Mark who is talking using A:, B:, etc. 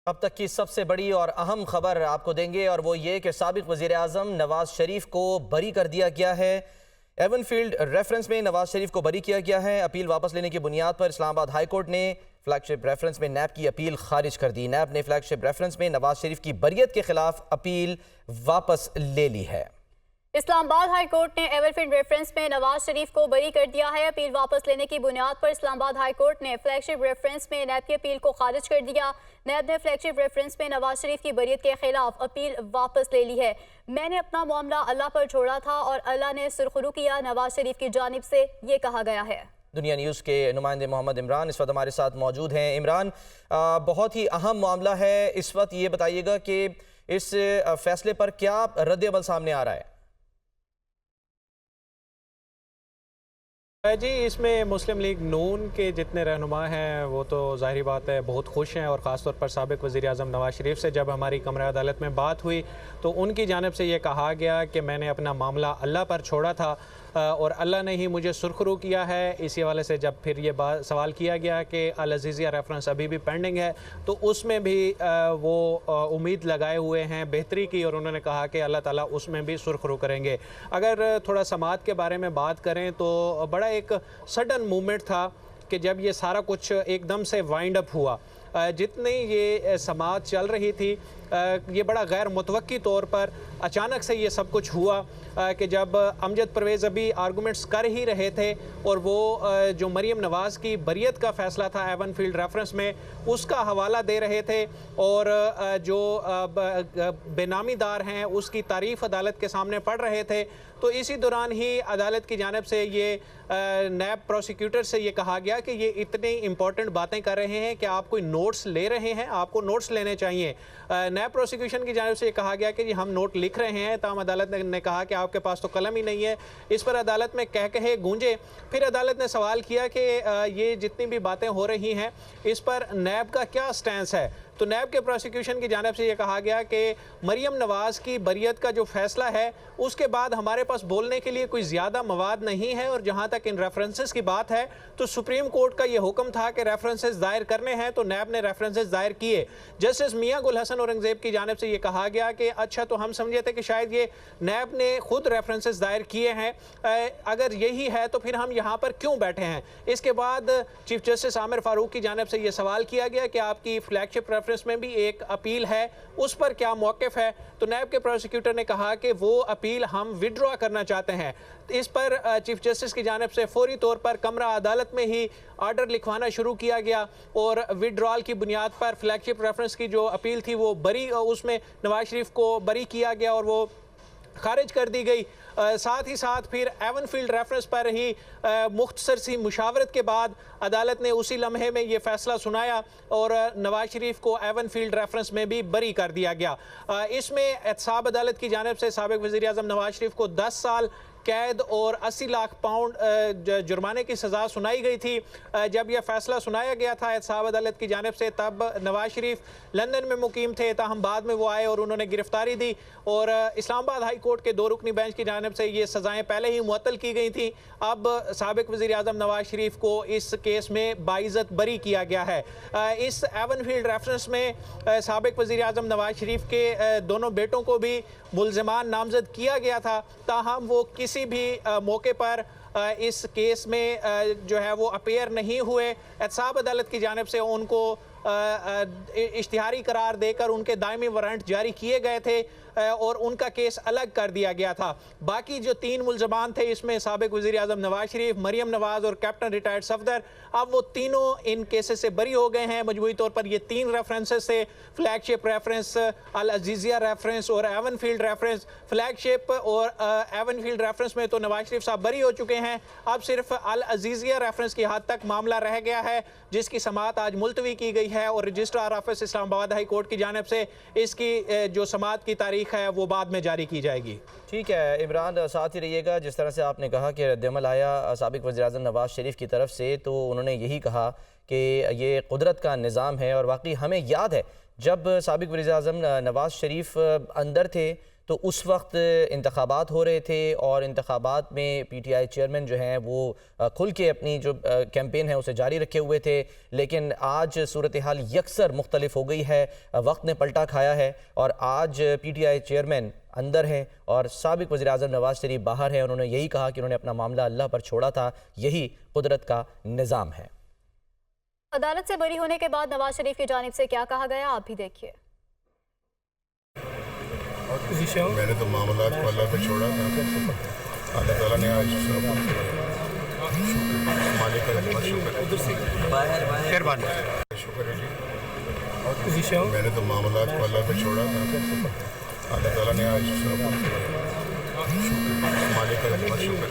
A: अब तक की सबसे बड़ी और अहम खबर आपको देंगे और वो ये कि साबिक वज़ीर आज़म नवाज शरीफ को बरी कर दिया गया है। एवनफील्ड रेफरेंस में नवाज शरीफ को बरी किया गया है। अपील वापस लेने की बुनियाद पर इस्लामाबाद हाई कोर्ट ने फ्लैगशिप रेफरेंस में नैब की अपील खारिज कर दी। नैब ने फ्लैगशिप रेफरेंस में नवाज शरीफ की बरियत के खिलाफ अपील वापस ले ली है।
B: इस्लामाबाद हाई कोर्ट ने एवरफील्ड रेफरेंस में नवाज शरीफ को बरी कर दिया है। अपील वापस लेने की बुनियाद पर इस्लामाबाद हाई कोर्ट ने फ्लैगशिप रेफरेंस में नैब की अपील को खारिज कर दिया। नैब ने फ्लैगशिप रेफरेंस में नवाज शरीफ की बरियत के खिलाफ अपील वापस ले ली है। मैंने अपना मामला अल्लाह पर छोड़ा था और अल्लाह ने सुरखरू किया, नवाज शरीफ की जानिब से ये कहा गया है।
A: दुनिया न्यूज़ के नुमाइंदे मोहम्मद इमरान इस वक्त हमारे साथ मौजूद हैं। इमरान, बहुत ही अहम मामला है इस वक्त, ये बताइएगा कि इस फैसले पर क्या रद्द-ए-अमल सामने आ रहा है?
C: जी, इसमें मुस्लिम लीग नून के जितने रहनुमा हैं वो तो ज़ाहिर बात है बहुत खुश हैं, और ख़ास तौर पर साबिक़ वज़ीर आज़म नवाज शरीफ से जब हमारी कमरा अदालत में बात हुई तो उनकी जानिब से ये कहा गया कि मैंने अपना मामला अल्लाह पर छोड़ा था और अल्लाह ने ही मुझे सुरखरू किया है। इसी हवाले से जब फिर ये बात सवाल किया गया कि अल अज़ीज़िया रेफरेंस अभी भी पेंडिंग है, तो उसमें भी वो उम्मीद लगाए हुए हैं बेहतरी की, और उन्होंने कहा कि अल्लाह ताला उसमें भी सुरखरू करेंगे। अगर थोड़ा समात के बारे में बात करें तो बड़ा एक सडन मूवमेंट था कि जब ये सारा कुछ एकदम से वाइंड अप हुआ, जितनी ये समात चल रही थी ये बड़ा गैर मुतवक्की तौर पर अचानक से ये सब कुछ हुआ कि जब अमजद परवेज़ अभी आर्गूमेंट्स कर ही रहे थे और वो जो मरीम नवाज़ की बरियत का फ़ैसला था एवनफील्ड रेफरेंस में उसका हवाला दे रहे थे, और जो बेनामीदार हैं उसकी तारीफ़ अदालत के सामने पढ़ रहे थे, तो इसी दौरान ही अदालत की जानिब से ये नैब प्रोसिक्यूटर से ये कहा गया कि ये इतनी इंपॉर्टेंट बातें कर रहे हैं कि आप कोई नोट्स ले रहे हैं, आपको नोट्स लेने चाहिए। नैब प्रोसिक्यूशन की जानिब से ये कहा गया कि जी हम नोट लिख रहे हैं, तमाम अदालत ने कहा कि आपके पास तो कलम ही नहीं है। इस पर अदालत में कह कहे गूंजे। फिर अदालत ने सवाल किया कि ये जितनी भी बातें हो रही हैं इस पर नैब का क्या स्टैंस है। तो नैब के प्रोसिक्यूशन की जानिब से ये कहा गया कि मरीम नवाज़ की बरियत का जो फैसला है उसके बाद हमारे पास बोलने के लिए कोई ज़्यादा मवाद नहीं है, और जहाँ तक इन रेफरेंसेस की बात है तो सुप्रीम कोर्ट का ये हुक्म था कि रेफरेंसेस दायर करने हैं, तो नैब ने रेफरेंसेस दायर किए। जस्टिस मियां गुल हसन औरंगज़ेब की जानिब से ये कहा गया कि अच्छा, तो हम समझे थे कि शायद ये नैब ने खुद रेफरेंसेस दायर किए हैं, अगर यही है तो फिर हम यहाँ पर क्यों बैठे हैं। इसके बाद चीफ जस्टिस आमिर फारूक की जानिब से ये सवाल किया गया कि आपकी फ्लैगशिप रेफरेंस में भी एक अपील है, उस पर क्या मौक़िफ़ है। तो नैब के प्रोसिक्यूटर ने कहा कि वो अपील हम विड्रॉ करना चाहते हैं। इस पर चीफ जस्टिस की जानिब से फौरी तौर पर कमरा अदालत में ही आर्डर लिखवाना शुरू किया गया, और विड्रॉल की बुनियाद पर फ्लैगशिप रेफरेंस की जो अपील थी वो बरी, उसमें नवाज शरीफ को बरी किया गया और वो खारिज कर दी गई। साथ ही साथ फिर एवनफील्ड रेफरेंस पर ही मुख्तसर सी मुशावरत के बाद अदालत ने उसी लम्हे में ये फैसला सुनाया और नवाज शरीफ को एवनफील्ड रेफरेंस में भी बरी कर दिया गया। इसमें एहतसाब अदालत की जानिब से साबिक़ वज़ीर आज़म नवाज शरीफ को 10 साल कैद और 80 लाख पाउंड जुर्माने की सज़ा सुनाई गई थी। जब यह फैसला सुनाया गया था एहतसाब अदालत की जानिब से, तब नवाज शरीफ लंदन में मुकीम थे, ताहम बाद में वो आए और उन्होंने गिरफ्तारी दी, और इस्लामाबाद हाई कोर्ट के 2 रुकनी बेंच की जानिब से ये सज़ाएँ पहले ही मुअत्तल की गई थी। अब साबिक़ वज़ीर आज़म नवाज शरीफ को इस केस में बाइज़्ज़त बरी किया गया है। इस एवनफील्ड रेफरेंस में साबिक़ वज़ीर आज़म नवाज शरीफ के दोनों बेटों को भी मुल्ज़िमान नामज़द किया गया था, ताहम वो किसी भी मौके पर इस केस में जो है वो अपेयर नहीं हुए। एहतसाब अदालत की जानिब से उनको इश्तिहारी करार देकर उनके दायमी वारंट जारी किए गए थे और उनका केस अलग कर दिया गया था। बाकी जो 3 मुल्ज़मान थे, इसमें साबिक़ वज़ीर आज़म नवाज शरीफ, मरीम नवाज़ और कैप्टन रिटायर्ड सफदर, अब वो तीनों इन केसेस से बरी हो गए हैं। मजमूई तौर पर ये 3 रेफरेंसेस से फ्लैगशिप रेफरेंस, अल अज़ीज़िया रेफरेंस और एवनफील्ड रेफरेंस। फ्लैगशिप और एवनफील्ड रेफरेंस में तो नवाज शरीफ साहब बरी हो चुके हैं, अब सिर्फ अल अज़ीज़िया रेफरेंस की हद तक मामला रह गया है, जिसकी समात आज मुलतवी की गई है, और registrar office Islamabad high court की जानिब से इसकी जो समात की तारीख है वो बाद में जारी की जाएगी।
A: ठीक है इमरान, साथ ही रहिएगा। जिस तरह से आपने कहा कि रद्द-ए-अमल आया साबिक़ वज़ीर-ए-आज़म नवाज शरीफ की तरफ से, तो उन्होंने यही कहा कि ये कुदरत का निज़ाम है, और वाकई हमें याद है जब साबिक़ वज़ीर-ए-आज़म नवाज शरीफ अंदर थे तो उस वक्त इंतखाबात हो रहे थे और इंतखाबात में PTI चेयरमैन जो हैं वो खुल के अपनी जो कैंपेन है उसे जारी रखे हुए थे। लेकिन आज सूरत हाल यकसर मुख्तलिफ हो गई है, वक्त ने पलटा खाया है और आज PTI चेयरमैन अंदर हैं और साबिक वज़ीर आज़म नवाज शरीफ बाहर हैं। उन्होंने यही कहा कि उन्होंने अपना मामला अल्लाह पर छोड़ा था, यही कुदरत का निज़ाम है।
B: अदालत से बरी होने के बाद नवाज शरीफ की जानिब से क्या कहा गया, आप भी देखिए।
D: मैंने तो मामला को अल्लाह पे छोड़ा था, अल्लाह ताला ने आज मालिक का शुक्र है जी। मैंने तो मामला को अल्लाह पे छोड़ा था, अल्लाह ताला ने आज मालिक का शुक्र है।